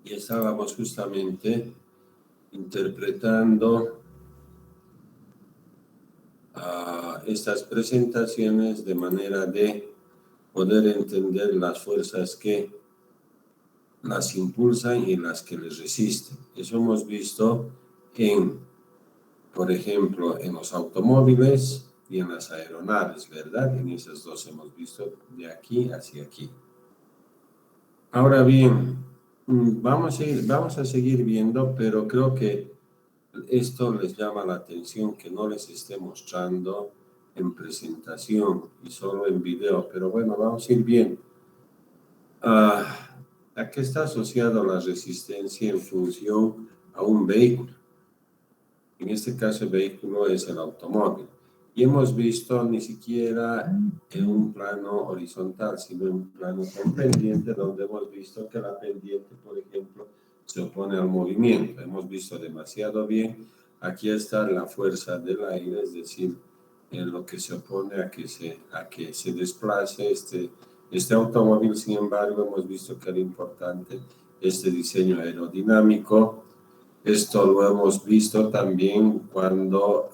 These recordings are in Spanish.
y estábamos justamente interpretando estas presentaciones de manera de poder entender las fuerzas que las impulsan y las que les resisten. Eso hemos visto por ejemplo, en los automóviles y en las aeronaves, ¿verdad? En esas dos hemos visto de aquí hacia aquí. Ahora bien, vamos a seguir viendo, pero creo que esto les llama la atención que no les esté mostrando en presentación y solo en video, pero bueno, vamos a ir viendo. ¿A qué está asociado la resistencia en función a un vehículo? En este caso el vehículo es el automóvil. Y hemos visto ni siquiera en un plano horizontal, sino en un plano con pendiente, donde hemos visto que la pendiente, por ejemplo, se opone al movimiento. Hemos visto demasiado bien. Aquí está la fuerza del aire, es decir, en lo que se opone a que se desplace este automóvil. Sin embargo, hemos visto que era importante este diseño aerodinámico. Esto lo hemos visto también cuando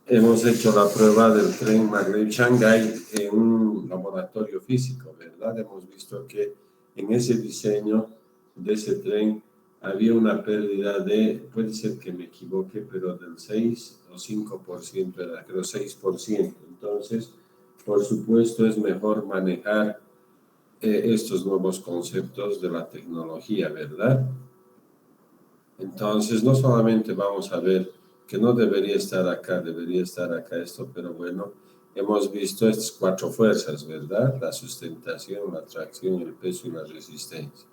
hemos hecho la prueba del tren Maglev-Shanghái en un laboratorio físico, ¿verdad? Hemos visto que en ese diseño de ese tren había una pérdida puede ser que me equivoque, pero del 6 o 5%, era creo 6%. Entonces, por supuesto, es mejor manejar estos nuevos conceptos de la tecnología, ¿verdad? Entonces, no solamente vamos a ver que no debería estar acá, debería estar acá esto, pero bueno, hemos visto estas 4 fuerzas, ¿verdad? La sustentación, la tracción, el peso y la resistencia.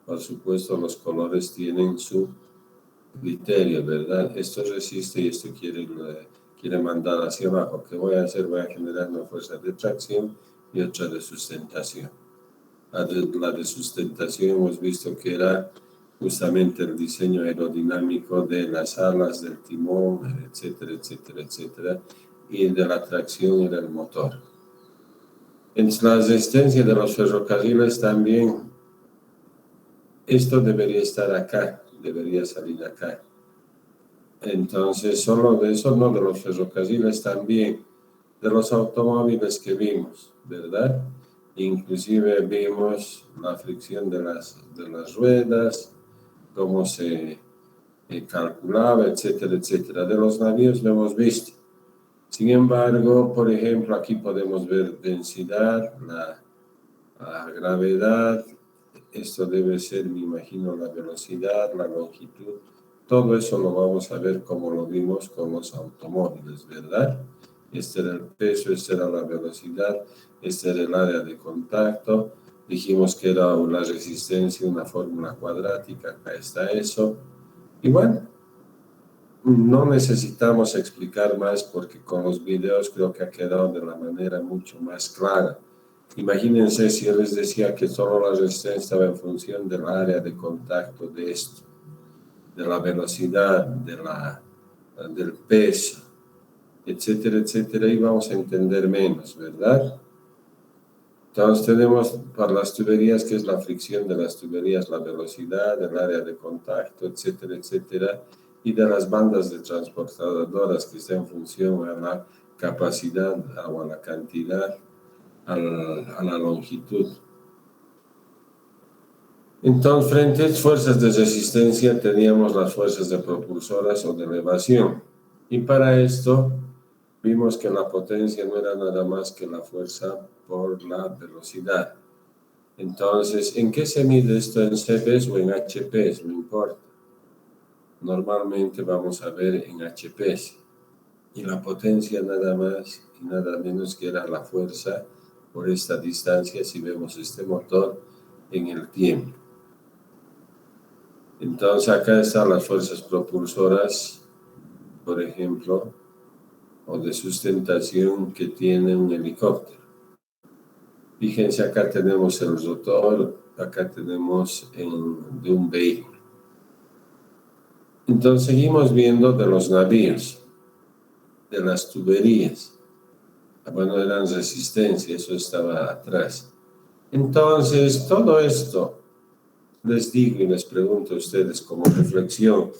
Por supuesto, los colores tienen su criterio, ¿verdad? Esto resiste y esto quiere mandar hacia abajo. ¿Qué voy a hacer? Voy a generar una fuerza de tracción y otra de sustentación. La de sustentación hemos visto que era justamente el diseño aerodinámico de las alas, del timón, etcétera, etcétera, etcétera, y de la tracción era el motor. En la resistencia de los ferrocarriles también, esto debería estar acá, debería salir acá. Entonces, solo de eso, no de los ferrocarriles también, de los automóviles que vimos, ¿verdad? Inclusive vimos la fricción de las ruedas, cómo se calculaba, etcétera, etcétera. De los navíos lo hemos visto. Sin embargo, por ejemplo, aquí podemos ver densidad, la gravedad, esto debe ser, me imagino, la velocidad, la longitud. Todo eso lo vamos a ver como lo vimos con los automóviles, ¿verdad? Este era el peso, esta era la velocidad, este era el área de contacto. Dijimos que era la resistencia, una fórmula cuadrática, acá está eso. Y bueno, no necesitamos explicar más porque con los videos creo que ha quedado de la manera mucho más clara. Imagínense si yo les decía que solo la resistencia estaba en función del área de contacto de esto, de la velocidad, del peso, etcétera, etcétera, y vamos a entender menos, ¿verdad? Entonces tenemos para las tuberías, que es la fricción de las tuberías, la velocidad, el área de contacto, etcétera, etcétera, y de las bandas de transportadoras que está en función a la capacidad o a la cantidad, a la longitud. Entonces, frente a fuerzas de resistencia teníamos las fuerzas de propulsoras o de elevación. Y para esto vimos que la potencia no era nada más que la fuerza por la velocidad. Entonces, ¿en qué se mide esto? ¿En CPs o en HPs? No importa. Normalmente vamos a ver en HPs. Y la potencia nada más y nada menos que era la fuerza por esta distancia, si vemos este motor, en el tiempo. Entonces, acá están las fuerzas propulsoras, por ejemplo, o de sustentación que tiene un helicóptero. Fíjense, acá tenemos el rotor, acá tenemos de un vehículo. Entonces, seguimos viendo de los navíos, de las tuberías. Bueno, eran resistencia, eso estaba atrás. Entonces, todo esto les digo y les pregunto a ustedes como reflexión,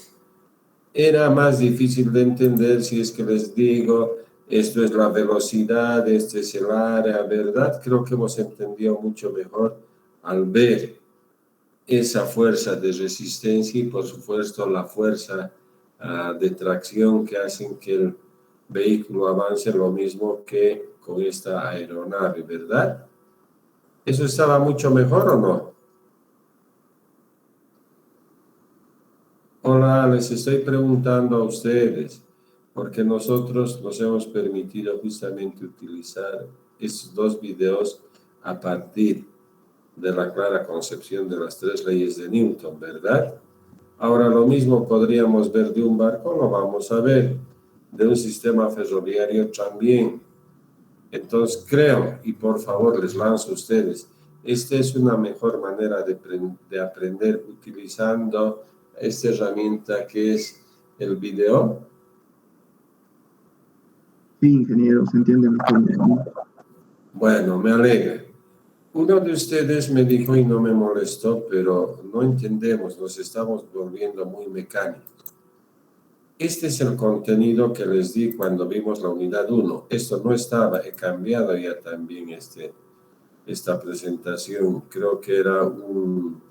era más difícil de entender si es que les digo, esto es la velocidad, este es el área, ¿verdad? Creo que hemos entendido mucho mejor al ver esa fuerza de resistencia y por supuesto la fuerza de tracción que hacen que el vehículo avance lo mismo que con esta aeronave, ¿verdad? ¿Eso estaba mucho mejor o no? Hola, les estoy preguntando a ustedes, porque nosotros nos hemos permitido justamente utilizar estos dos videos a partir de la clara concepción de las tres leyes de Newton, ¿verdad? Ahora lo mismo podríamos ver de un barco, lo vamos a ver, de un sistema ferroviario también. Entonces creo, y por favor les lanzo a ustedes, esta es una mejor manera de aprender utilizando esta herramienta que es el video. Sí, ingeniero, se entiende mejor. Bueno, me alegra. Uno de ustedes me dijo y no me molestó, pero no entendemos, nos estamos volviendo muy mecánicos. Este es el contenido que les di cuando vimos la unidad 1. Esto no estaba, he cambiado ya también esta presentación. Creo que era un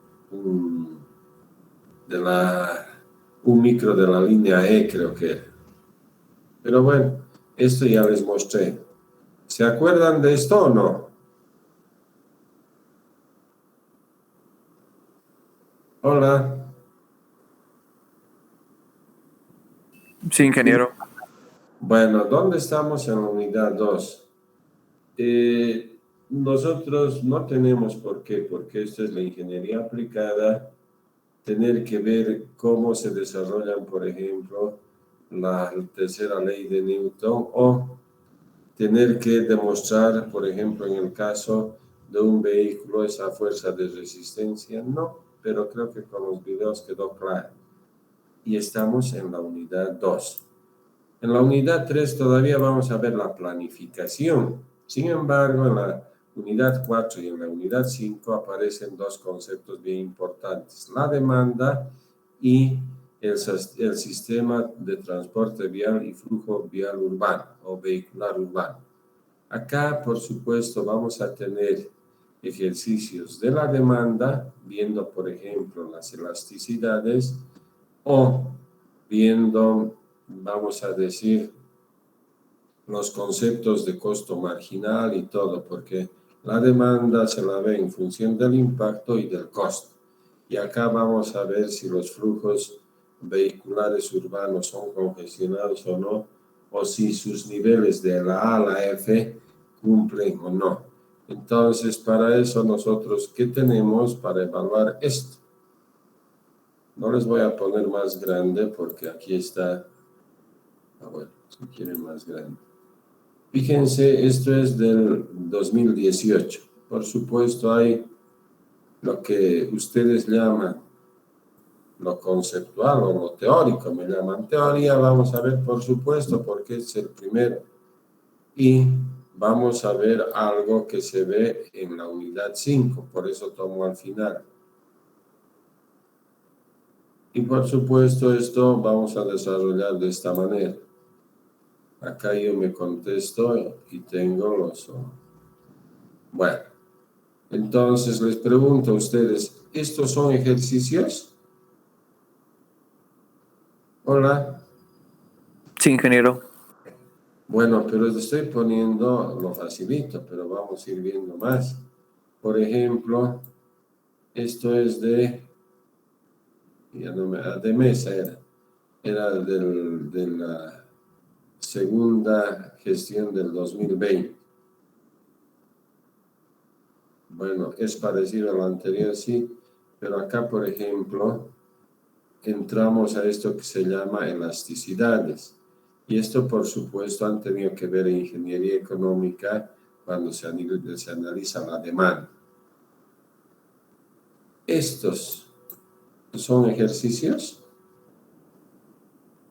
micro de la línea E, creo que era. Pero bueno, esto ya les mostré. ¿Se acuerdan de esto o no? Hola. Sí, ingeniero. Bueno, ¿dónde estamos en la unidad 2? Nosotros no tenemos por qué, porque esto es la ingeniería aplicada, tener que ver cómo se desarrollan, por ejemplo, la tercera ley de Newton o tener que demostrar, por ejemplo, en el caso de un vehículo, esa fuerza de resistencia. No, pero creo que con los videos quedó claro. Y estamos en la unidad 2. En la unidad 3 todavía vamos a ver la planificación. Sin embargo, en la unidad 4 y en la unidad 5 aparecen dos conceptos bien importantes: la demanda y el sistema de transporte vial y flujo vial urbano o vehicular urbano. Acá, por supuesto, vamos a tener ejercicios de la demanda, viendo, por ejemplo, las elasticidades o viendo, vamos a decir, los conceptos de costo marginal y todo, porque la demanda se la ve en función del impacto y del costo. Y acá vamos a ver si los flujos vehiculares urbanos son congestionados o no, o si sus niveles de la A a la F cumplen o no. Entonces, para eso nosotros, ¿qué tenemos para evaluar esto? No les voy a poner más grande porque aquí está. Bueno, si quieren más grande. Fíjense, esto es del 2018. Por supuesto, hay lo que ustedes llaman lo conceptual o lo teórico, me llaman teoría. Vamos a ver, por supuesto, porque es el primero. Y vamos a ver algo que se ve en la unidad 5, por eso tomo al final. Y por supuesto, esto vamos a desarrollar de esta manera. Acá yo me contesto y tengo los... Bueno, entonces les pregunto a ustedes, ¿estos son ejercicios? Hola. Sí, ingeniero. Bueno, pero les estoy poniendo lo facilito, pero vamos a ir viendo más. Por ejemplo, esto es de mesa, era de la segunda gestión del 2020. Bueno, es parecido a lo anterior, sí, pero acá, por ejemplo, entramos a esto que se llama elasticidades. Y esto, por supuesto, han tenido que ver en ingeniería económica cuando se analiza la demanda. ¿Estos son ejercicios?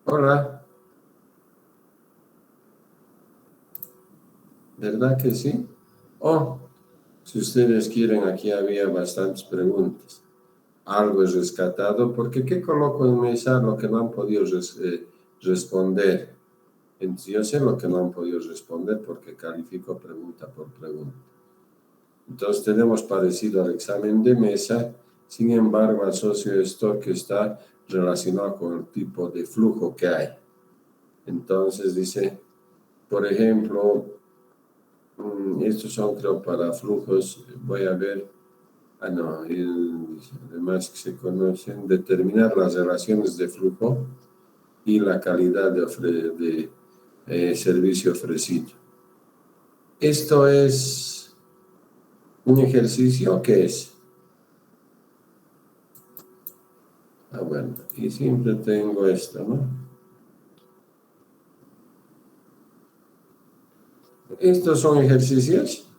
Hola. ¿Verdad que sí? Si ustedes quieren, aquí había bastantes preguntas. algo es rescatado, porque ¿qué coloco en mesa? Lo que no han podido responder. Entonces, yo sé lo que no han podido responder porque califico pregunta por pregunta. Entonces tenemos parecido al examen de mesa, sin embargo asocio esto que está relacionado con el tipo de flujo que hay. Entonces dice, por ejemplo, estos son creo para flujos, voy a ver, no, además que se conocen, determinar las relaciones de flujo y la calidad de servicio ofrecido. Esto es un ejercicio que es, bueno, y siempre tengo esto, ¿no? Estos son ejercicios.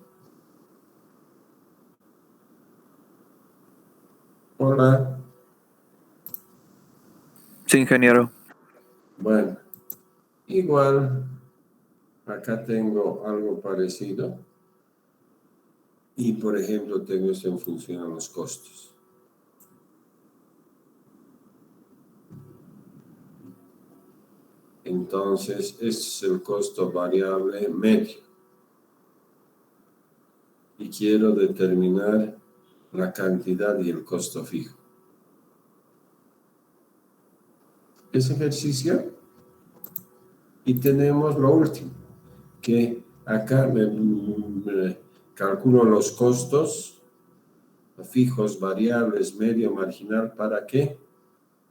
Hola. Sí, ingeniero. Bueno, igual, acá tengo algo parecido. Y, por ejemplo, tengo esto en función a los costos. Entonces, este es el costo variable medio. Y quiero determinar la cantidad y el costo fijo. Ese ejercicio. Y tenemos lo último, que acá me calculo los costos fijos, variables, medio, marginal. ¿Para qué?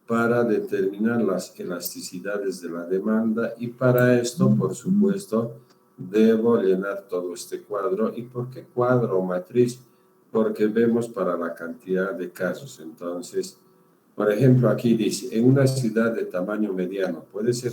Para determinar las elasticidades de la demanda, y para esto, por supuesto, debo llenar todo este cuadro. ¿Y por qué cuadro o matriz? Porque vemos para la cantidad de casos. Entonces, por ejemplo, aquí dice, en una ciudad de tamaño mediano puede ser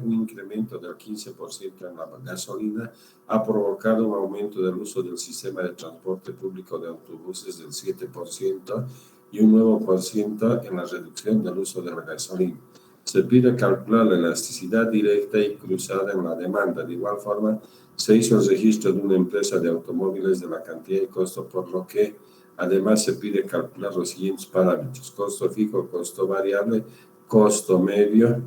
un incremento del 15% en la gasolina, ha provocado un aumento del uso del sistema de transporte público de autobuses del 7% y un 9% en la reducción del uso de la gasolina. Se pide calcular la elasticidad directa y cruzada en la demanda. De igual forma, se hizo el registro de una empresa de automóviles de la cantidad y costo, por lo que además se pide calcular los siguientes parámetros: costo fijo, costo variable, costo medio,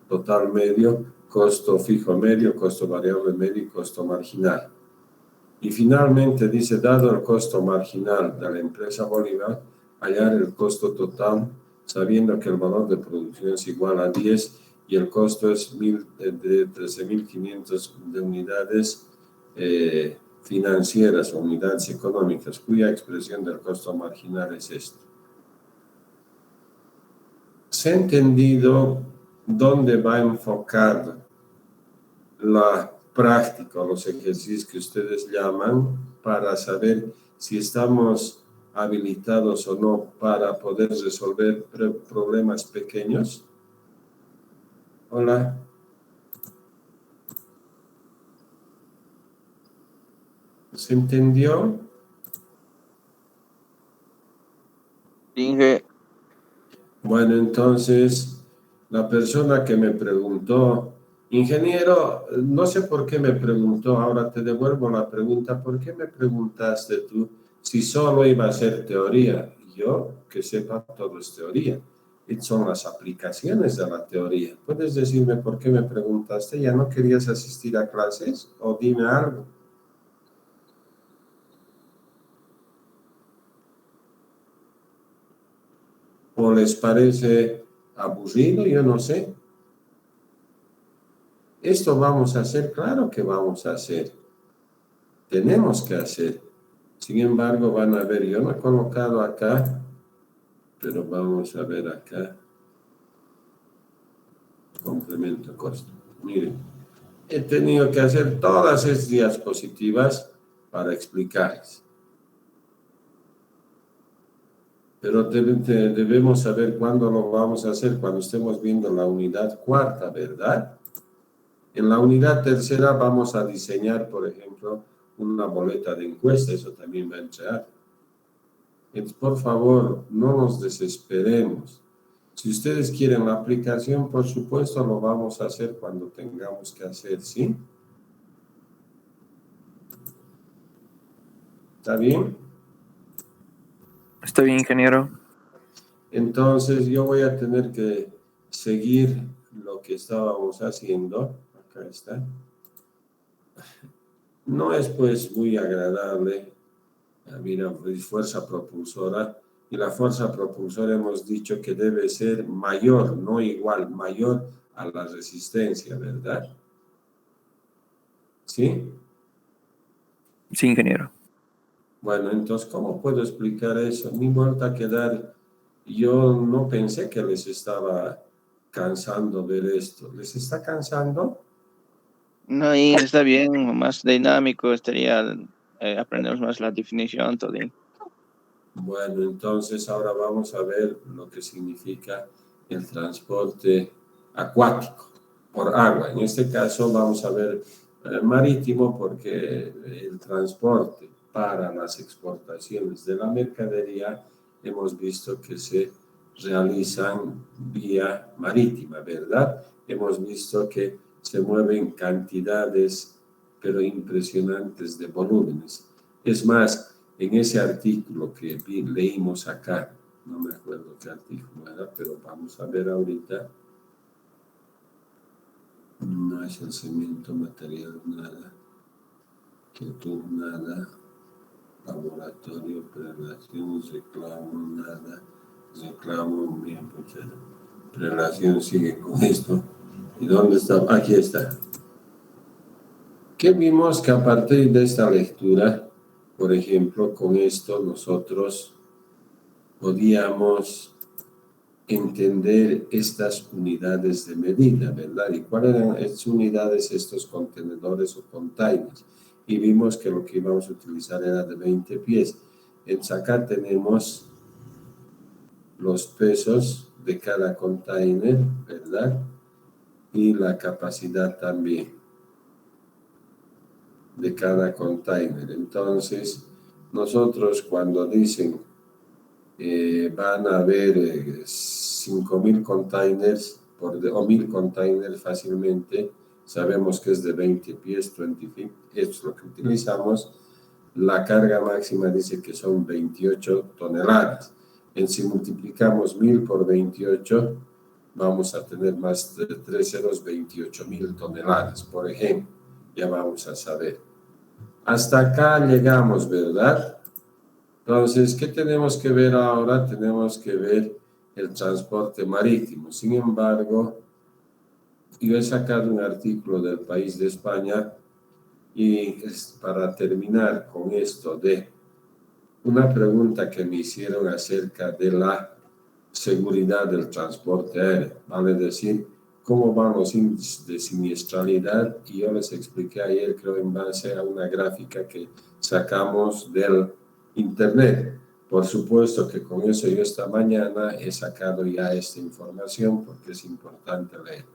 total medio, costo fijo medio, costo variable medio y costo marginal. Y finalmente dice, dado el costo marginal de la empresa Bolívar, hallar el costo total, sabiendo que el valor de producción es igual a 10 y el costo es de 13.500 de unidades financieras o unidades económicas, cuya expresión del costo marginal es esto. ¿Se ha entendido dónde va enfocado la práctica o los ejercicios que ustedes llaman para saber si estamos habilitados o no para poder resolver problemas pequeños? Hola. ¿Se entendió? Inge, Bueno, entonces, la persona que me preguntó, ingeniero, no sé por qué me preguntó, ahora te devuelvo la pregunta, ¿por qué me preguntaste tú si solo iba a ser teoría? Yo, que sepa, todo es teoría. Y son las aplicaciones de la teoría. ¿Puedes decirme por qué me preguntaste? ¿Ya no querías asistir a clases? O dime algo. ¿O les parece aburrido? Yo no sé. Esto vamos a hacer, claro que vamos a hacer. Tenemos que hacer. Sin embargo, van a ver, yo no he colocado acá, pero vamos a ver acá. Complemento costo. Miren, he tenido que hacer todas esas diapositivas para explicarles. Pero debemos saber cuándo lo vamos a hacer, cuando estemos viendo la unidad cuarta, ¿verdad? En la unidad tercera vamos a diseñar, por ejemplo, una boleta de encuesta, eso también va a entrar. Entonces, por favor, no nos desesperemos. Si ustedes quieren la aplicación, por supuesto, lo vamos a hacer cuando tengamos que hacer, ¿sí? ¿Está bien? Está bien, ingeniero. Entonces yo voy a tener que seguir lo que estábamos haciendo. Acá está. No es pues muy agradable. Mira, pues, fuerza propulsora. Y la fuerza propulsora hemos dicho que debe ser mayor, no igual, mayor a la resistencia, ¿verdad? ¿Sí? Sí, ingeniero. Bueno, entonces, ¿cómo puedo explicar eso? Ni vuelta a quedar. Yo no pensé que les estaba cansando ver esto. ¿Les está cansando? No, y está bien, más dinámico estaría aprender más la definición, todo. Bueno, entonces ahora vamos a ver lo que significa el transporte acuático por agua. En este caso vamos a ver marítimo porque el transporte para las exportaciones de la mercadería hemos visto que se realizan vía marítima, ¿verdad? Hemos visto que se mueven cantidades, pero impresionantes de volúmenes. Es más, en ese artículo que leímos acá, no me acuerdo qué artículo era, pero vamos a ver ahorita. No es el cemento, material, nada. Quietud, nada. Laboratorio, prelación, reclamo, nada. Reclamo, bien, pues, prelación sigue con esto. ¿Y dónde está? Aquí está. ¿Qué vimos? Que a partir de esta lectura, por ejemplo, con esto nosotros podíamos entender estas unidades de medida, ¿verdad? ¿Y cuáles eran estas unidades, estos contenedores o containers? Y vimos que lo que íbamos a utilizar era de 20 pies. Acá tenemos los pesos de cada container, ¿verdad? Y la capacidad también de cada container. Entonces, nosotros cuando dicen van a haber 5,000 containers o 1,000 containers fácilmente, sabemos que es de 20 pies, 20 feet, esto es lo que utilizamos. La carga máxima dice que son 28 toneladas. Si multiplicamos 1,000 por 28, vamos a tener más de 3 ceros, 28,000 toneladas, por ejemplo. Ya vamos a saber. Hasta acá llegamos, ¿verdad? Entonces, ¿qué tenemos que ver ahora? Tenemos que ver el transporte marítimo. Sin embargo, yo he sacado un artículo del País de España y para terminar con esto de una pregunta que me hicieron acerca de la seguridad del transporte aéreo, vale decir, cómo van los índices de siniestralidad, y yo les expliqué ayer, creo, en base a una gráfica que sacamos del internet. Por supuesto que con eso yo esta mañana he sacado ya esta información porque es importante leer.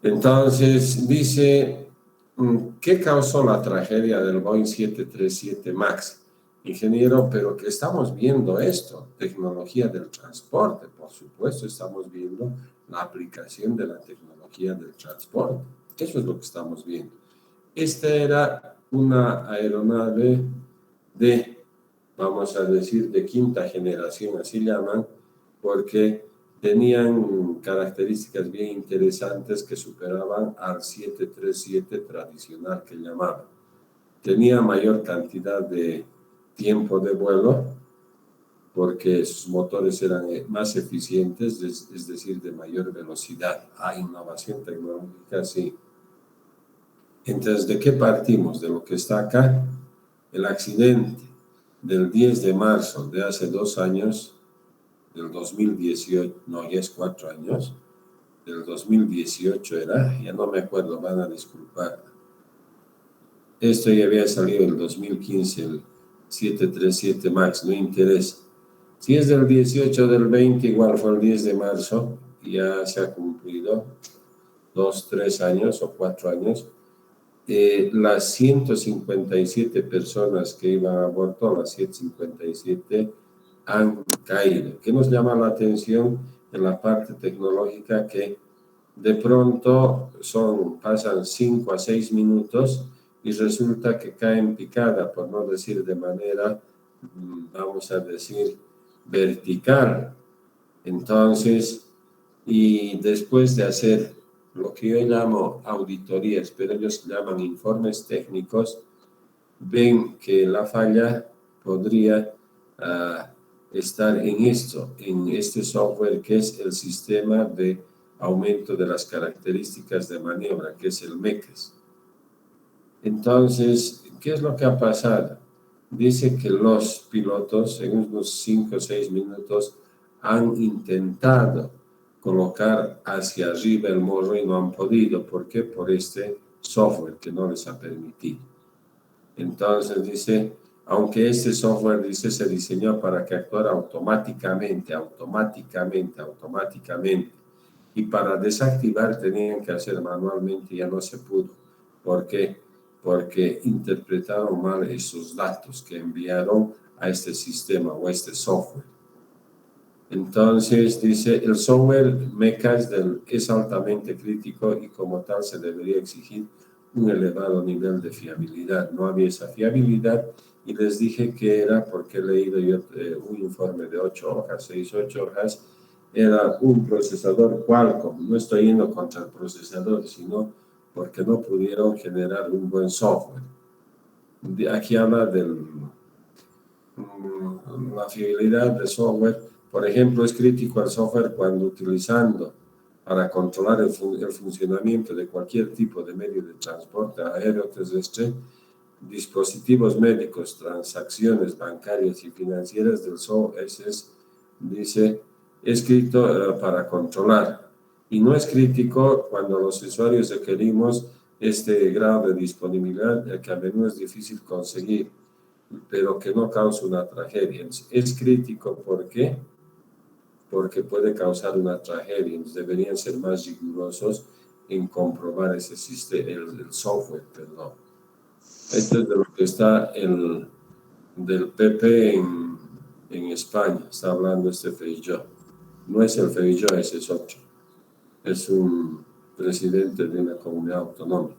Entonces, dice, ¿qué causó la tragedia del Boeing 737 MAX? Ingeniero, pero que estamos viendo esto, tecnología del transporte, por supuesto, estamos viendo la aplicación de la tecnología del transporte. Eso es lo que estamos viendo. Esta era una aeronave de, vamos a decir, de quinta generación, así llaman, porque tenían características bien interesantes que superaban al 737 tradicional que llamaban. Tenía mayor cantidad de tiempo de vuelo porque sus motores eran más eficientes, es decir, de mayor velocidad. Innovación tecnológica, sí. Entonces, ¿de qué partimos? De lo que está acá. El accidente del 10 de marzo de hace 2 años, del 2018, no, ya es 4 años, del 2018 era, ya no me acuerdo, van a disculpar. Esto ya había salido el 2015, el 737 MAX, no interesa. Si es del 18 del 20, igual fue el 10 de marzo, ya se ha cumplido 2, 3 años o 4 años. Las 157 personas que iban a bordo, las 157, han caído. ¿Qué nos llama la atención en la parte tecnológica? Que de pronto pasan 5 a 6 minutos y resulta que caen picada, por no decir de manera, vamos a decir, vertical. Entonces, y después de hacer lo que yo llamo auditorías, pero ellos llaman informes técnicos, ven que la falla podría estar en esto, en este software que es el sistema de aumento de las características de maniobra, que es el MECAS. Entonces, ¿qué es lo que ha pasado? Dice que los pilotos en unos 5 o 6 minutos han intentado colocar hacia arriba el morro y no han podido. ¿Por qué? Por este software que no les ha permitido. Entonces dice, aunque este software dice se diseñó para que actuara automáticamente, y para desactivar tenían que hacer manualmente, ya no se pudo. ¿Por qué? Porque interpretaron mal esos datos que enviaron a este sistema o a este software. Entonces dice, el software MECAS es altamente crítico y como tal se debería exigir un elevado nivel de fiabilidad. No había esa fiabilidad y les dije que era porque he leído yo un informe de 8 hojas, 8 hojas, era un procesador Qualcomm. No estoy yendo contra el procesador, sino porque no pudieron generar un buen software. Aquí habla de la fiabilidad del software. Por ejemplo, es crítico el software cuando utilizando para controlar el funcionamiento de cualquier tipo de medio de transporte aéreo, terrestre, dispositivos médicos, transacciones bancarias y financieras del software, dice, es crítico para controlar. Y no es crítico cuando los usuarios requerimos este grado de disponibilidad que a menudo es difícil conseguir, pero que no causa una tragedia. Es crítico, ¿por qué? Porque puede causar una tragedia. Deberían ser más rigurosos en comprobar ese sistema, el software, perdón. Esto es de lo que está del PP en España, está hablando este Feijóo. No es el Feijóo, ese es otro. Es un presidente de una comunidad autónoma.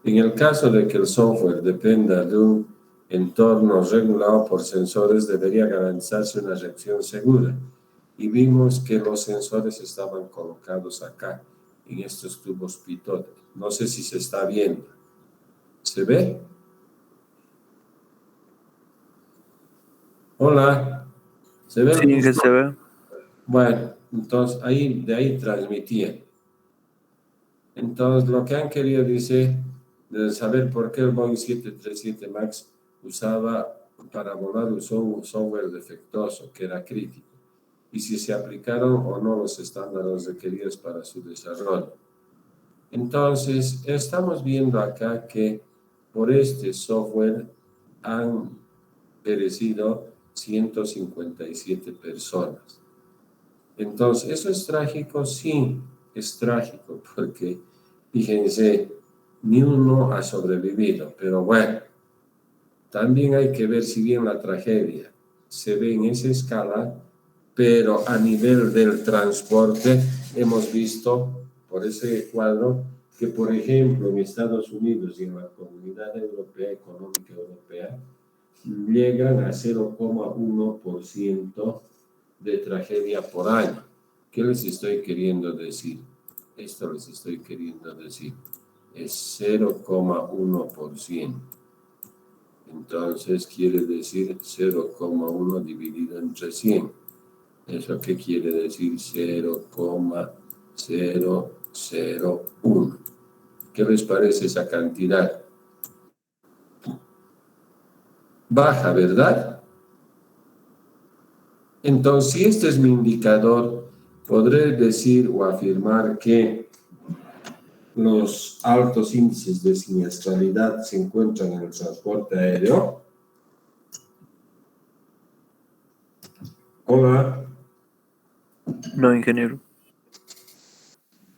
En el caso de que el software dependa de un entorno regulado por sensores, debería garantizarse una reacción segura. Y vimos que los sensores estaban colocados acá, en estos tubos pitot. No sé si se está viendo. ¿Se ve? Hola. ¿Se ve? Sí, que se ve. Bueno, entonces de ahí transmitían. Entonces, lo que han querido, dice, de saber por qué el Boeing 737 MAX para volar usó un software defectuoso, que era crítico, y si se aplicaron o no los estándares requeridos para su desarrollo. Entonces, estamos viendo acá que por este software han perecido 157 personas. Entonces, ¿eso es trágico? Sí, es trágico, porque, fíjense, ni uno ha sobrevivido, pero bueno, también hay que ver si bien la tragedia se ve en esa escala, pero a nivel del transporte hemos visto por ese cuadro que, por ejemplo, en Estados Unidos y en la Comunidad Europea, Económica Europea, llegan a 0,1% de tragedia por año. ¿Qué les estoy queriendo decir? Esto les estoy queriendo decir. Es 0,1%. Entonces quiere decir 0,1 dividido entre 100. ¿Eso qué quiere decir? 0,001. ¿Qué les parece esa cantidad? Baja, ¿verdad? Entonces, si este es mi indicador, podré decir o afirmar que los altos índices de siniestralidad se encuentran en el transporte aéreo. Hola. No, ingeniero.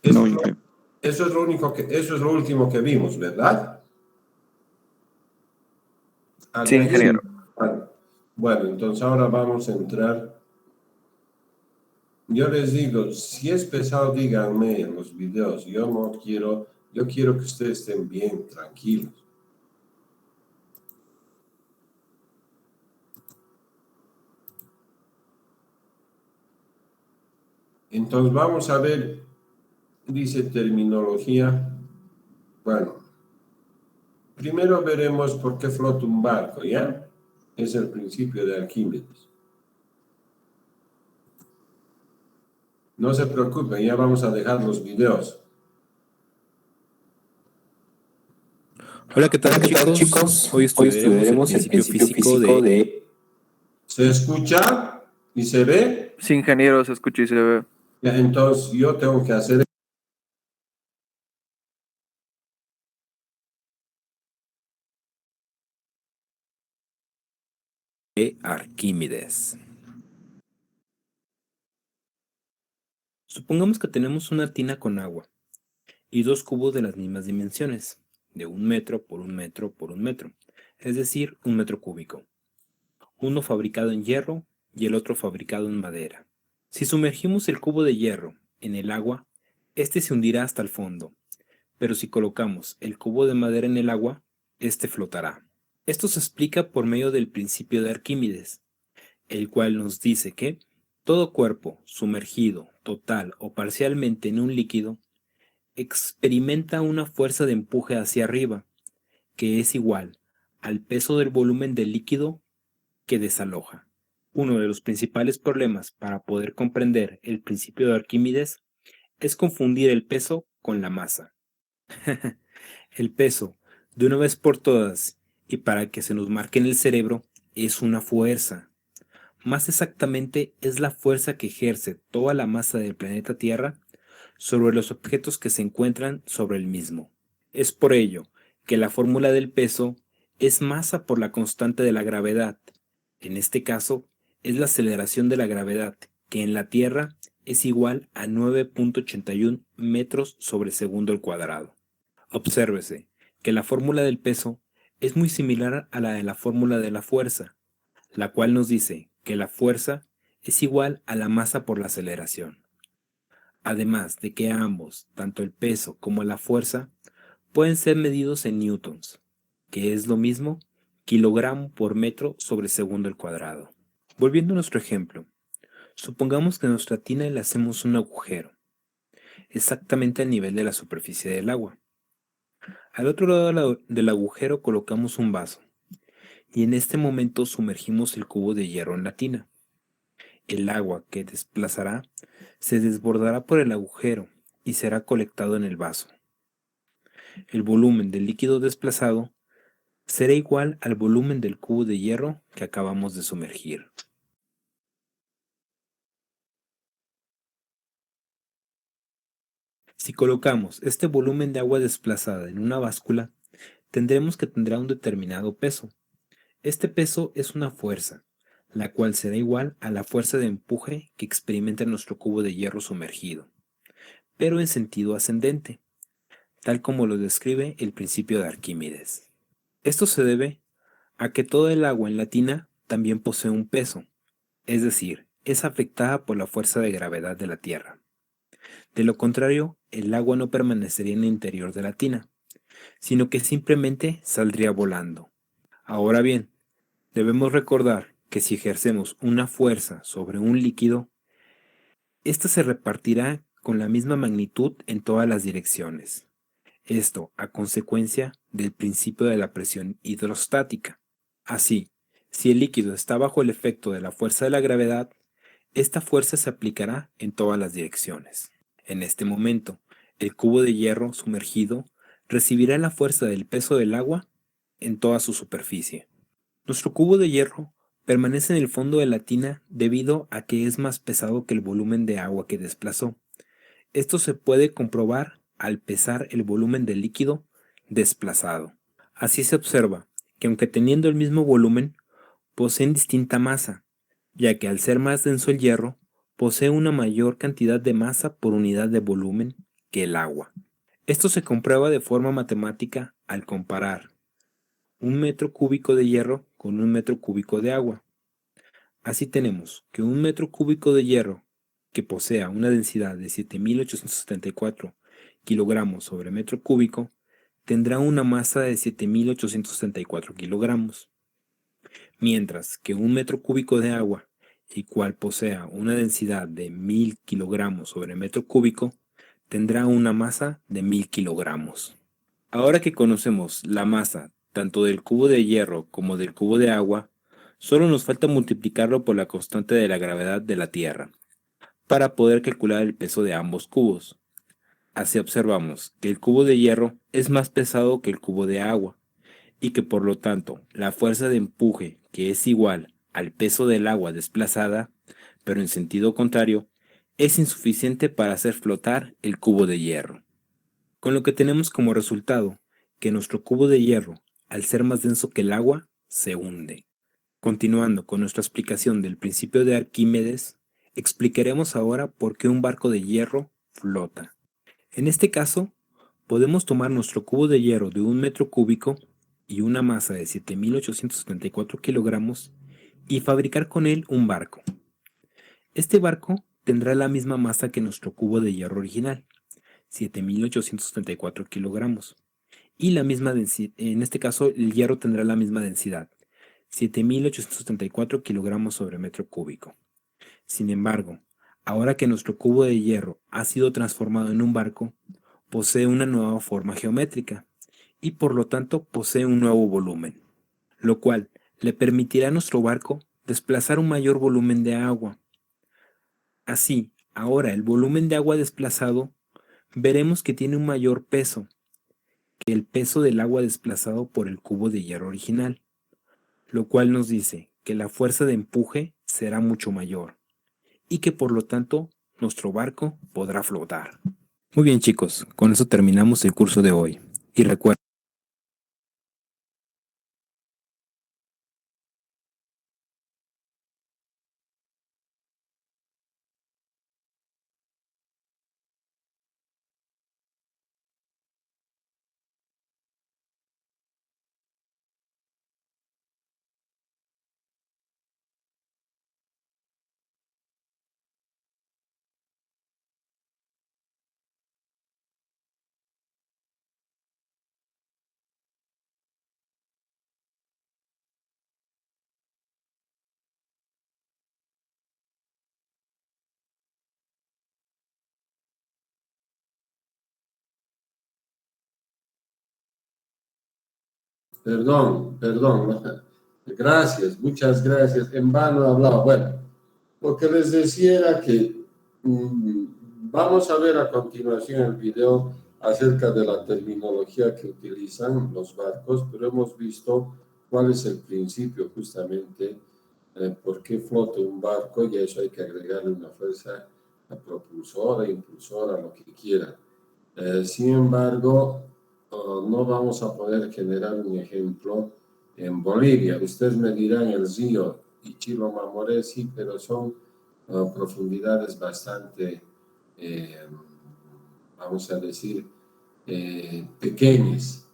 Eso es lo último que vimos, ¿verdad? Sí, ingeniero. Bueno, entonces ahora vamos a entrar. Yo les digo, si es pesado, díganme en los videos. Yo quiero que ustedes estén bien, tranquilos. Entonces vamos a ver, dice terminología. Bueno, primero veremos por qué flota un barco, ¿ya? Es el principio de Arquímedes. No se preocupen, ya vamos a dejar los videos. Hola, ¿qué tal, chicos? Hoy estudiaremos el principio físico de... ¿Se escucha y se ve? Sí, ingeniero, se escucha y se ve. Ya, entonces yo tengo que hacer Arquímedes. Supongamos que tenemos una tina con agua y dos cubos de las mismas dimensiones, de 1 metro por 1 metro por 1 metro, es decir, 1 metro cúbico. Uno fabricado en hierro y el otro fabricado en madera. Si sumergimos el cubo de hierro en el agua, este se hundirá hasta el fondo, pero si colocamos el cubo de madera en el agua, este flotará. Esto se explica por medio del principio de Arquímedes, el cual nos dice que todo cuerpo sumergido, total o parcialmente en un líquido, experimenta una fuerza de empuje hacia arriba, que es igual al peso del volumen del líquido que desaloja. Uno de los principales problemas para poder comprender el principio de Arquímedes es confundir el peso con la masa. El peso, de una vez por todas, y para que se nos marque en el cerebro, es una fuerza. Más exactamente, es la fuerza que ejerce toda la masa del planeta Tierra sobre los objetos que se encuentran sobre el mismo. Es por ello que la fórmula del peso es masa por la constante de la gravedad. En este caso, es la aceleración de la gravedad, que en la Tierra es igual a 9.81 metros sobre segundo al cuadrado. Obsérvese que la fórmula del peso es muy similar a la de la fórmula de la fuerza, la cual nos dice que la fuerza es igual a la masa por la aceleración. Además de que ambos, tanto el peso como la fuerza, pueden ser medidos en newtons, que es lo mismo kilogramo por metro sobre segundo al cuadrado. Volviendo a nuestro ejemplo, supongamos que a nuestra tina le hacemos un agujero, exactamente al nivel de la superficie del agua. Al otro lado del agujero colocamos un vaso, y en este momento sumergimos el cubo de hierro en la tina. El agua que desplazará se desbordará por el agujero y será colectado en el vaso. El volumen del líquido desplazado será igual al volumen del cubo de hierro que acabamos de sumergir. Si colocamos este volumen de agua desplazada en una báscula, tendremos que tendrá un determinado peso. Este peso es una fuerza, la cual será igual a la fuerza de empuje que experimenta nuestro cubo de hierro sumergido, pero en sentido ascendente, tal como lo describe el principio de Arquímedes. Esto se debe a que todo el agua en la tina también posee un peso, es decir, es afectada por la fuerza de gravedad de la Tierra. De lo contrario, el agua no permanecería en el interior de la tina, sino que simplemente saldría volando. Ahora bien, debemos recordar que si ejercemos una fuerza sobre un líquido, ésta se repartirá con la misma magnitud en todas las direcciones. Esto a consecuencia del principio de la presión hidrostática. Así, si el líquido está bajo el efecto de la fuerza de la gravedad, esta fuerza se aplicará en todas las direcciones. En este momento, el cubo de hierro sumergido recibirá la fuerza del peso del agua en toda su superficie. Nuestro cubo de hierro permanece en el fondo de la tina debido a que es más pesado que el volumen de agua que desplazó. Esto se puede comprobar al pesar el volumen del líquido desplazado. Así se observa que aunque teniendo el mismo volumen, poseen distinta masa, ya que al ser más denso el hierro, posee una mayor cantidad de masa por unidad de volumen que el agua. Esto se comprueba de forma matemática al comparar 1 metro cúbico de hierro con 1 metro cúbico de agua. Así tenemos que 1 metro cúbico de hierro que posea una densidad de 7.874 kilogramos sobre metro cúbico tendrá una masa de 7.874 kilogramos, mientras que 1 metro cúbico de agua y cual posea una densidad de 1000 kilogramos sobre metro cúbico, tendrá una masa de 1000 kilogramos. Ahora que conocemos la masa tanto del cubo de hierro como del cubo de agua, solo nos falta multiplicarlo por la constante de la gravedad de la Tierra, para poder calcular el peso de ambos cubos. Así observamos que el cubo de hierro es más pesado que el cubo de agua, y que por lo tanto la fuerza de empuje, que es igual al peso del agua desplazada, pero en sentido contrario, es insuficiente para hacer flotar el cubo de hierro. Con lo que tenemos como resultado que nuestro cubo de hierro, al ser más denso que el agua, se hunde. Continuando con nuestra explicación del principio de Arquímedes, explicaremos ahora por qué un barco de hierro flota. En este caso, podemos tomar nuestro cubo de hierro de 1 metro cúbico y una masa de 7.874 kilogramos y fabricar con él un barco. Este barco tendrá la misma masa que nuestro cubo de hierro original, 7.874 kilogramos, y la misma densidad. En este caso, el hierro tendrá la misma densidad, 7.874 kilogramos sobre metro cúbico. Sin embargo, ahora que nuestro cubo de hierro ha sido transformado en un barco, posee una nueva forma geométrica y por lo tanto posee un nuevo volumen, lo cual le permitirá a nuestro barco desplazar un mayor volumen de agua. Así, ahora el volumen de agua desplazado veremos que tiene un mayor peso que el peso del agua desplazado por el cubo de hierro original, lo cual nos dice que la fuerza de empuje será mucho mayor y que por lo tanto nuestro barco podrá flotar. Muy bien chicos, con eso terminamos el curso de hoy. Y recuerden, Perdón. Gracias, muchas gracias. En vano he hablado. Bueno, lo que les decía era que vamos a ver a continuación el video acerca de la terminología que utilizan los barcos, pero hemos visto cuál es el principio justamente, por qué flota un barco, y a eso hay que agregarle una fuerza propulsora, impulsora, lo que quiera. Sin embargo, no vamos a poder generar un ejemplo en Bolivia. Ustedes me dirán el río Ichilo Mamoré, sí, pero son profundidades bastante, vamos a decir, pequeñas.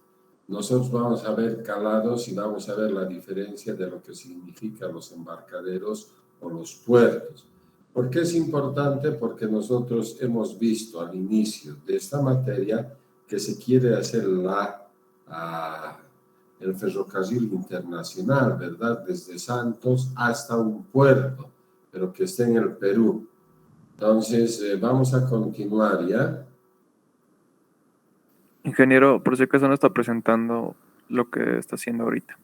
Nosotros vamos a ver calados y vamos a ver la diferencia de lo que significan los embarcaderos o los puertos. ¿Por qué es importante? Porque nosotros hemos visto al inicio de esta materia que se quiere hacer el ferrocarril internacional, ¿verdad? Desde Santos hasta un puerto, pero que esté en el Perú. Entonces, vamos a continuar, ¿ya? Ingeniero, por si acaso no está presentando lo que está haciendo ahorita.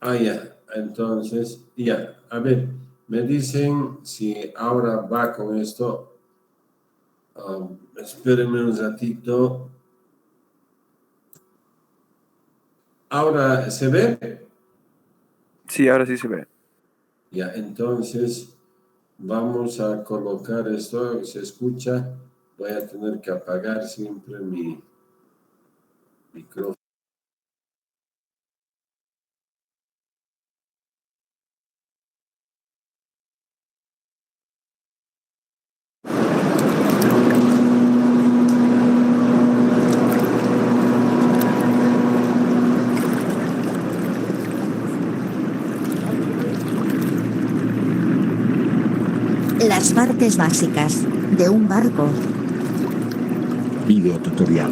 Ya. Entonces, ya. A ver, me dicen si ahora va con esto. Espérenme un ratito. ¿Ahora se ve? Sí, ahora sí se ve. Ya, entonces vamos a colocar esto, se escucha. Voy a tener que apagar siempre mi micrófono. Las partes básicas de un barco. Video tutorial.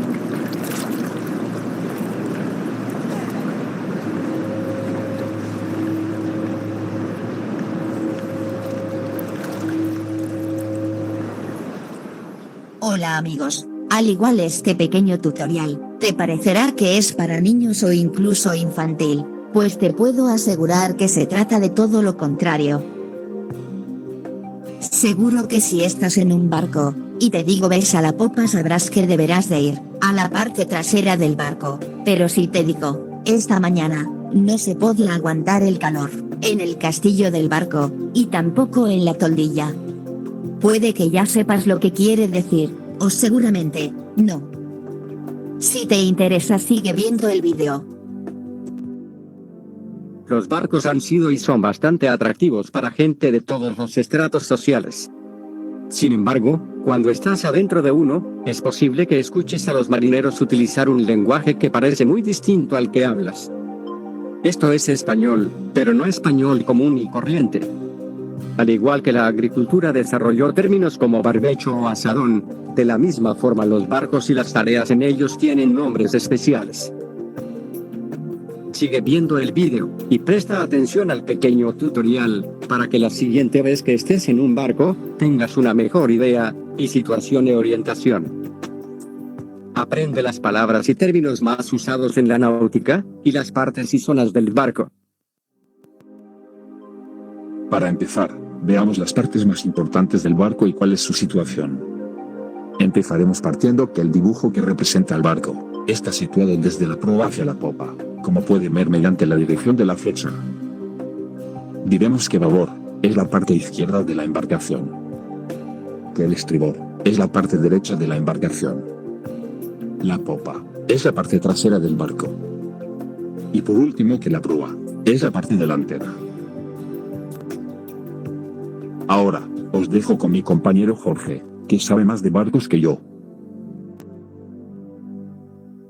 Hola amigos, al igual este pequeño tutorial, te parecerá que es para niños o incluso infantil, pues te puedo asegurar que se trata de todo lo contrario. Seguro que si estás en un barco, y te digo ves a la popa sabrás que deberás de ir, a la parte trasera del barco, pero si te digo, esta mañana, no se podía aguantar el calor, en el castillo del barco, y tampoco en la toldilla. Puede que ya sepas lo que quiere decir, o seguramente, no. Si te interesa sigue viendo el vídeo. Los barcos han sido y son bastante atractivos para gente de todos los estratos sociales. Sin embargo, cuando estás adentro de uno, es posible que escuches a los marineros utilizar un lenguaje que parece muy distinto al que hablas. Esto es español, pero no español común y corriente. Al igual que la agricultura desarrolló términos como barbecho o asadón, de la misma forma los barcos y las tareas en ellos tienen nombres especiales. Sigue viendo el vídeo, y presta atención al pequeño tutorial, para que la siguiente vez que estés en un barco, tengas una mejor idea, y situación de orientación. Aprende las palabras y términos más usados en la náutica, y las partes y zonas del barco. Para empezar, veamos las partes más importantes del barco y cuál es su situación. Empezaremos partiendo que el dibujo que representa al barco está situado desde la proa hacia la popa, como pueden ver mediante la dirección de la flecha. Diremos que babor es la parte izquierda de la embarcación, que el estribor es la parte derecha de la embarcación, la popa es la parte trasera del barco, y por último que la proa es la parte delantera. Ahora, os dejo con mi compañero Jorge, que sabe más de barcos que yo.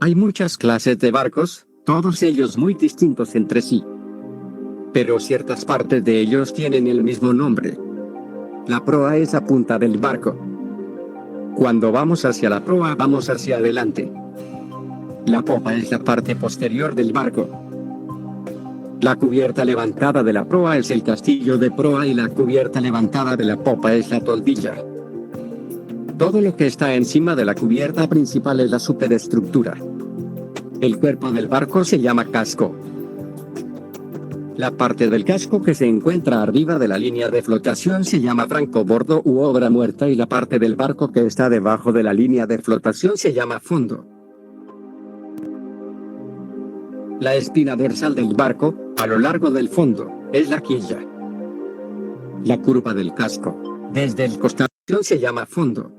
Hay muchas clases de barcos, todos ellos muy distintos entre sí. Pero ciertas partes de ellos tienen el mismo nombre. La proa es la punta del barco. Cuando vamos hacia la proa vamos hacia adelante. La popa es la parte posterior del barco. La cubierta levantada de la proa es el castillo de proa y la cubierta levantada de la popa es la toldilla. Todo lo que está encima de la cubierta principal es la superestructura. El cuerpo del barco se llama casco. La parte del casco que se encuentra arriba de la línea de flotación se llama francobordo u obra muerta y la parte del barco que está debajo de la línea de flotación se llama fondo. La espina dorsal del barco, a lo largo del fondo, es la quilla. La curva del casco, desde el costado, se llama fondo.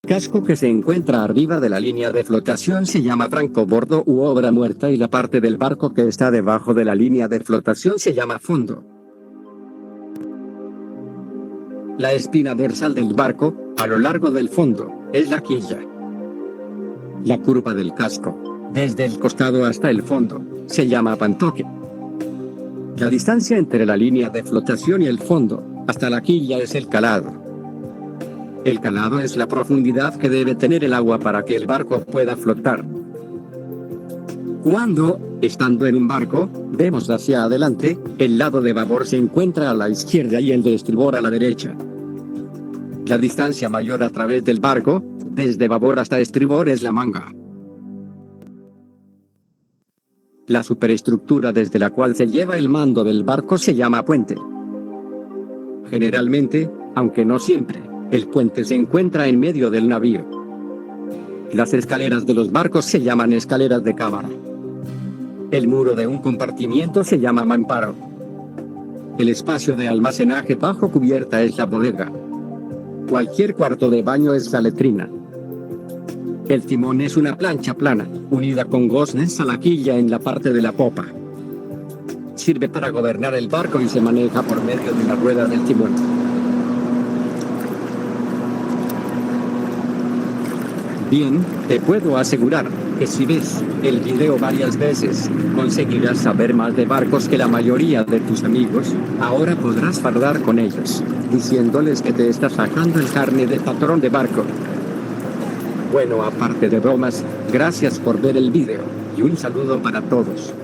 El casco que se encuentra arriba de la línea de flotación se llama francobordo u obra muerta y la parte del barco que está debajo de la línea de flotación se llama fondo. La espina dorsal del barco, a lo largo del fondo, es la quilla. La curva del casco, desde el costado hasta el fondo, se llama pantoque. La distancia entre la línea de flotación y el fondo, hasta la quilla es el calado. El calado es la profundidad que debe tener el agua para que el barco pueda flotar. Cuando, estando en un barco, vemos hacia adelante, el lado de babor se encuentra a la izquierda y el de estribor a la derecha. La distancia mayor a través del barco, desde babor hasta estribor es la manga. La superestructura desde la cual se lleva el mando del barco se llama puente. Generalmente, aunque no siempre, el puente se encuentra en medio del navío. Las escaleras de los barcos se llaman escaleras de cámara. El muro de un compartimiento se llama mamparo. El espacio de almacenaje bajo cubierta es la bodega. Cualquier cuarto de baño es la letrina. El timón es una plancha plana, unida con goznes a la quilla en la parte de la popa. Sirve para gobernar el barco y se maneja por medio de la rueda del timón. Bien, te puedo asegurar que si ves el video varias veces, conseguirás saber más de barcos que la mayoría de tus amigos. Ahora podrás fardar con ellos, diciéndoles que te estás sacando el carnet de patrón de barco. Bueno, aparte de bromas, gracias por ver el video, y un saludo para todos.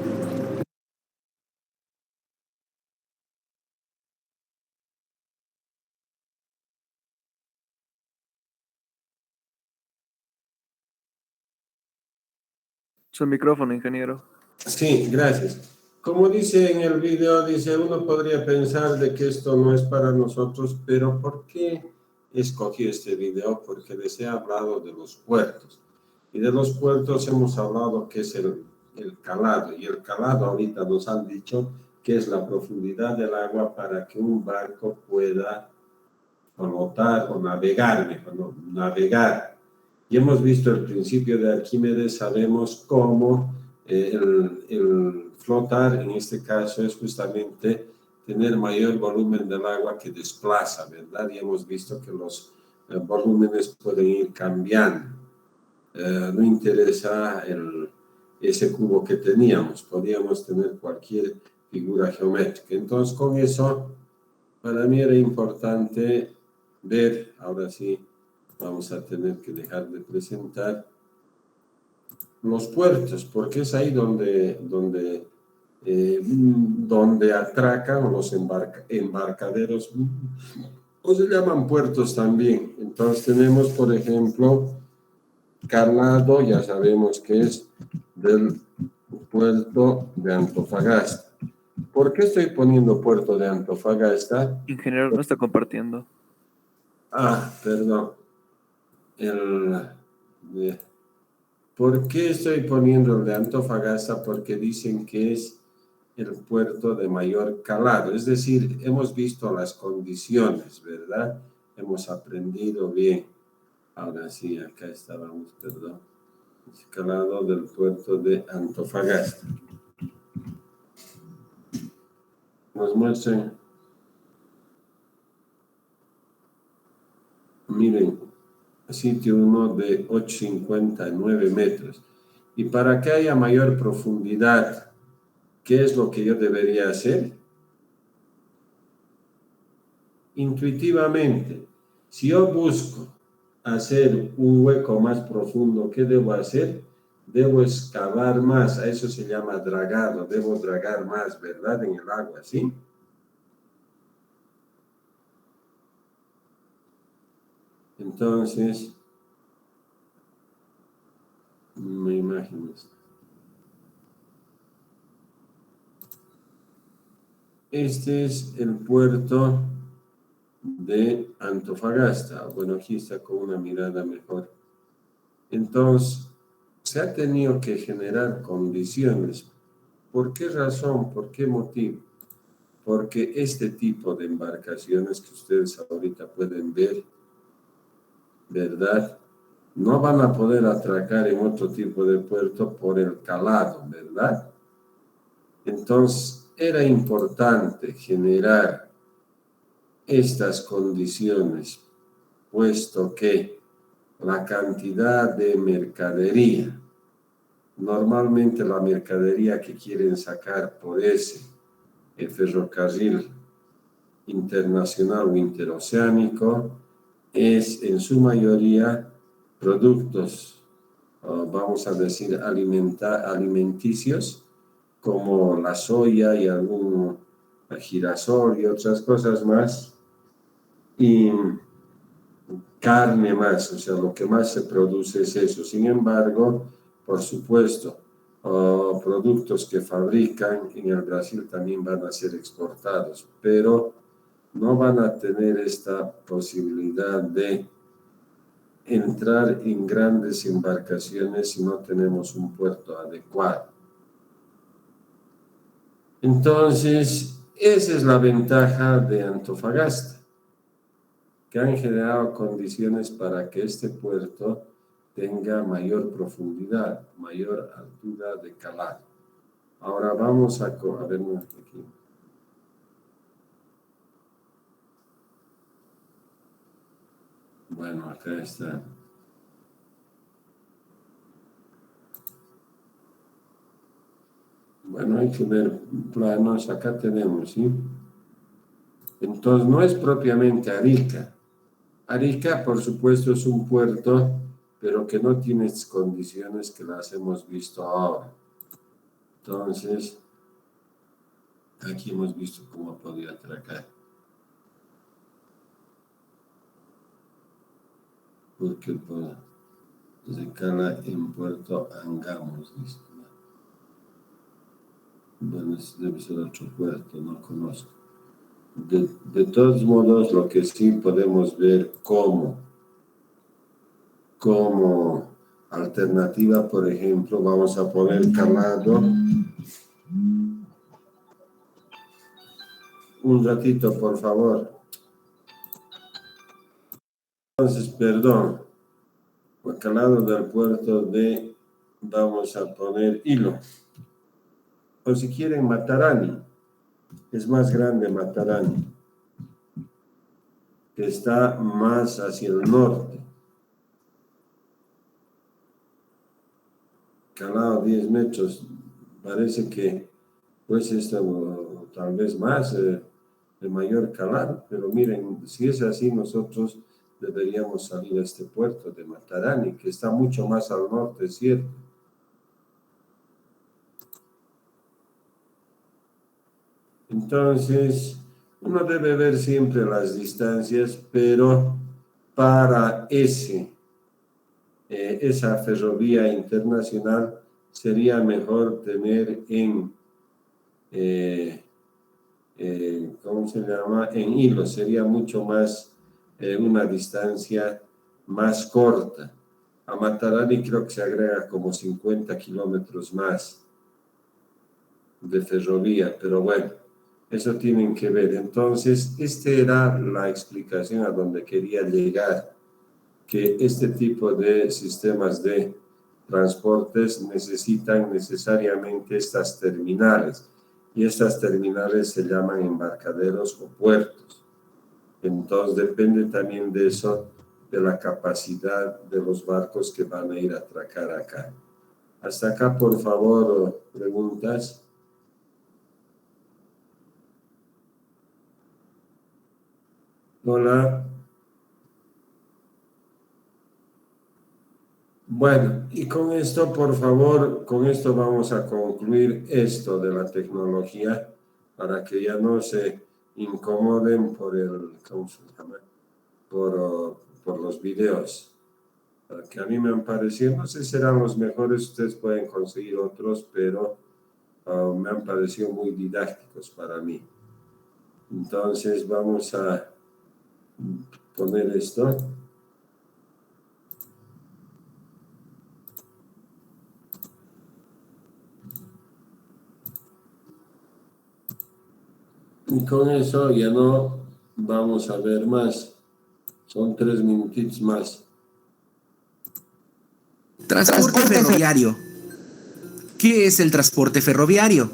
Su micrófono, ingeniero. Sí, gracias. Como dice en el video, dice, uno podría pensar de que esto no es para nosotros, pero ¿por qué escogí este video? Porque les he hablado de los puertos. Y de los puertos hemos hablado que es el calado. Y el calado ahorita nos han dicho que es la profundidad del agua para que un barco pueda flotar o navegar, mejor, no, navegar. Y hemos visto el principio de Arquímedes, sabemos cómo el flotar en este caso es justamente tener mayor volumen del agua que desplaza, ¿verdad? Y hemos visto que los volúmenes pueden ir cambiando. No interesa ese cubo que teníamos, podíamos tener cualquier figura geométrica. Entonces, con eso, para mí era importante ver, ahora sí, vamos a tener que dejar de presentar los puertos, porque es ahí donde atracan los embarcaderos, o se llaman puertos también. Entonces tenemos, por ejemplo, calado, ya sabemos que es del puerto de Antofagasta. ¿Por qué estoy poniendo puerto de Antofagasta? Ingeniero, no está compartiendo. Perdón. ¿Por qué estoy poniendo el de Antofagasta? Porque dicen que es el puerto de mayor calado. Es decir, hemos visto las condiciones, ¿verdad? Hemos aprendido bien. Ahora sí, acá estábamos, perdón. Calado del puerto de Antofagasta. Nos muestran. Miren, sitio 1 de 8,59 metros. Y para que haya mayor profundidad, ¿qué es lo que yo debería hacer? Intuitivamente, si yo busco hacer un hueco más profundo, ¿qué debo hacer? Debo excavar más, a eso se llama dragado, debo dragar más, ¿verdad? En el agua, ¿sí? Entonces, me imagino esto. Este es el puerto de Antofagasta. Bueno, aquí está con una mirada mejor. Entonces, se ha tenido que generar condiciones. ¿Por qué razón? ¿Por qué motivo? Porque este tipo de embarcaciones que ustedes ahorita pueden ver, ¿verdad? No van a poder atracar en otro tipo de puerto por el calado, ¿verdad? Entonces, era importante generar estas condiciones, puesto que la cantidad de mercadería, normalmente la mercadería que quieren sacar por ese ferrocarril internacional o interoceánico, es en su mayoría productos, vamos a decir, alimenticios, como la soya y algún girasol y otras cosas más, y carne más, o sea, lo que más se produce es eso. Sin embargo, por supuesto, productos que fabrican en el Brasil también van a ser exportados, pero no van a tener esta posibilidad de entrar en grandes embarcaciones si no tenemos un puerto adecuado. Entonces, esa es la ventaja de Antofagasta, que han generado condiciones para que este puerto tenga mayor profundidad, mayor altura de calado. Ahora vamos a ver aquí. Bueno, acá está. Bueno, hay que ver planos, acá tenemos, ¿sí? Entonces, no es propiamente Arica. Arica, por supuesto, es un puerto, pero que no tiene condiciones que las hemos visto ahora. Entonces, aquí hemos visto cómo podía atracar. Porque se cala en Puerto Angamos, dice. Bueno, debe ser otro puerto, no conozco. De todos modos, lo que sí podemos ver como alternativa, por ejemplo, vamos a poner calado. Un ratito, por favor. Entonces, perdón, calado del puerto de, vamos a poner Hilo. O si quieren, Matarani. Es más grande Matarani, que está más hacia el norte. Calado 10 metros, parece que pues esto tal vez más de mayor calado, pero miren, si es así, nosotros deberíamos salir a este puerto de Matarani, que está mucho más al norte, ¿cierto? Entonces, uno debe ver siempre las distancias, pero para esa ferrovía internacional sería mejor tener ¿cómo se llama? En hilo, sería mucho más, una distancia más corta. A Matarani creo que se agrega como 50 kilómetros más de ferrovía, pero bueno, eso tienen que ver. Entonces, esta era la explicación a donde quería llegar, que este tipo de sistemas de transportes necesitan necesariamente estas terminales, y estas terminales se llaman embarcaderos o puertos. Entonces, depende también de eso, de la capacidad de los barcos que van a ir a atracar acá. Hasta acá, por favor, preguntas. Hola. Bueno, y con esto, por favor, con esto vamos a concluir esto de la tecnología, para que ya no se incomoden por ¿cómo se llama? Por los videos. Que a mí me han parecido, no sé si serán los mejores, ustedes pueden conseguir otros, pero me han parecido muy didácticos para mí. Entonces vamos a poner esto. Y con eso ya no vamos a ver más. Son 3 minutitos más. Transporte ferroviario. ¿Qué es el transporte ferroviario?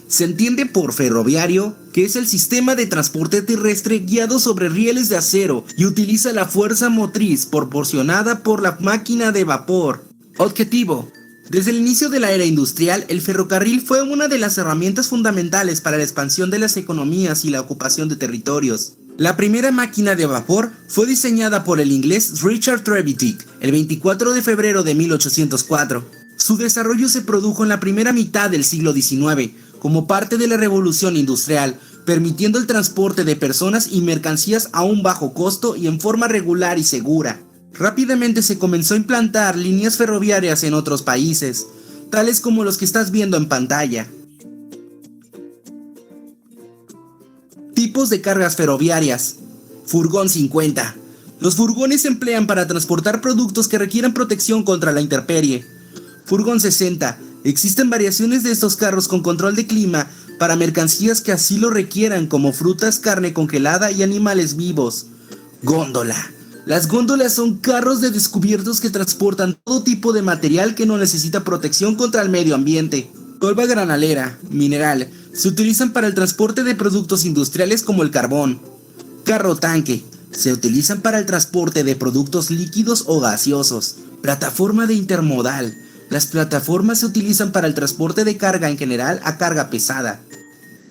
Se entiende por ferroviario que es el sistema de transporte terrestre guiado sobre rieles de acero y utiliza la fuerza motriz proporcionada por la máquina de vapor. Objetivo. Desde el inicio de la era industrial, el ferrocarril fue una de las herramientas fundamentales para la expansión de las economías y la ocupación de territorios. La primera máquina de vapor fue diseñada por el inglés Richard Trevithick el 24 de febrero de 1804. Su desarrollo se produjo en la primera mitad del siglo XIX, como parte de la revolución industrial, permitiendo el transporte de personas y mercancías a un bajo costo y en forma regular y segura. Rápidamente se comenzó a implantar líneas ferroviarias en otros países, tales como los que estás viendo en pantalla. Tipos de cargas ferroviarias. Furgón 50. Los furgones se emplean para transportar productos que requieran protección contra la intemperie. Furgón 60. Existen variaciones de estos carros con control de clima para mercancías que así lo requieran, como frutas, carne congelada y animales vivos. Góndola. Las góndolas son carros de descubiertos que transportan todo tipo de material que no necesita protección contra el medio ambiente. Tolva granalera, mineral, se utilizan para el transporte de productos industriales como el carbón. Carro tanque, se utilizan para el transporte de productos líquidos o gaseosos. Plataforma de intermodal, las plataformas se utilizan para el transporte de carga en general a carga pesada.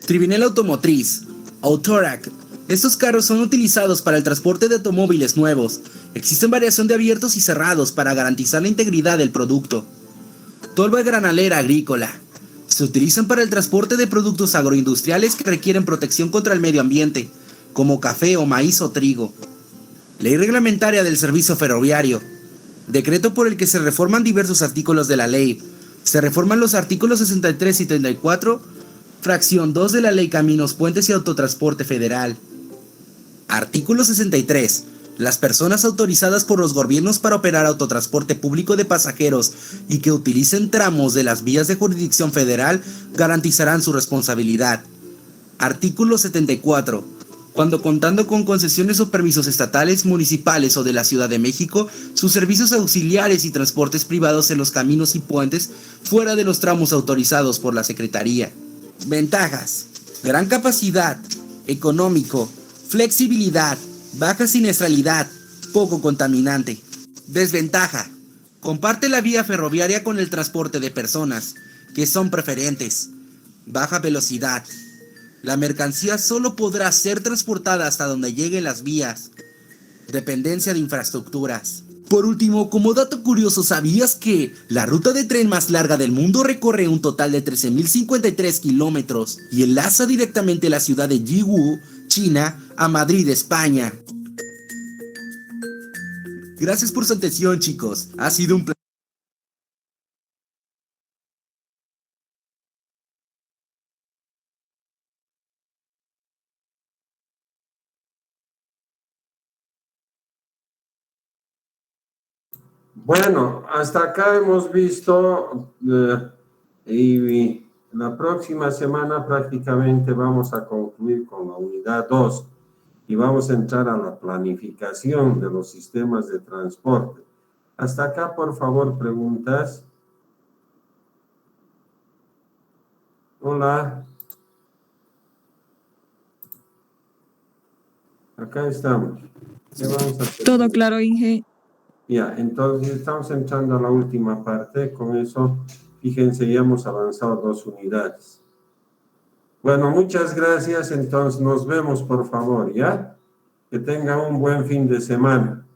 Tribinel automotriz, Autorac. Estos carros son utilizados para el transporte de automóviles nuevos. Existen variación de abiertos y cerrados para garantizar la integridad del producto. Tolva granalera agrícola. Se utilizan para el transporte de productos agroindustriales que requieren protección contra el medio ambiente, como café o maíz o trigo. Ley reglamentaria del servicio ferroviario. Decreto por el que se reforman diversos artículos de la ley. Se reforman los artículos 63 y 34, fracción 2 de la Ley Caminos, Puentes y Autotransporte Federal. Artículo 63. Las personas autorizadas por los gobiernos para operar autotransporte público de pasajeros y que utilicen tramos de las vías de jurisdicción federal garantizarán su responsabilidad. Artículo 74. Cuando contando con concesiones o permisos estatales, municipales o de la Ciudad de México, sus servicios auxiliares y transportes privados en los caminos y puentes fuera de los tramos autorizados por la Secretaría. Ventajas: gran capacidad, económico, flexibilidad, baja siniestralidad, poco contaminante. Desventaja: comparte la vía ferroviaria con el transporte de personas, que son preferentes. Baja velocidad. La mercancía solo podrá ser transportada hasta donde lleguen las vías. Dependencia de infraestructuras. Por último, como dato curioso, ¿sabías que la ruta de tren más larga del mundo recorre un total de 13.053 kilómetros y enlaza directamente la ciudad de Yiwu, China, a Madrid, España? Gracias por su atención, chicos. Ha sido un placer. Bueno, hasta acá hemos visto y la próxima semana prácticamente vamos a concluir con la unidad 2 y vamos a entrar a la planificación de los sistemas de transporte. Hasta acá, por favor, preguntas. Hola. Acá estamos. ¿Qué vamos a hacer? Todo claro, Inge. Ya, entonces estamos entrando a la última parte. Con eso, fíjense, ya hemos avanzado 2 unidades. Bueno, muchas gracias. Entonces, nos vemos, por favor, ¿ya? Que tengan un buen fin de semana.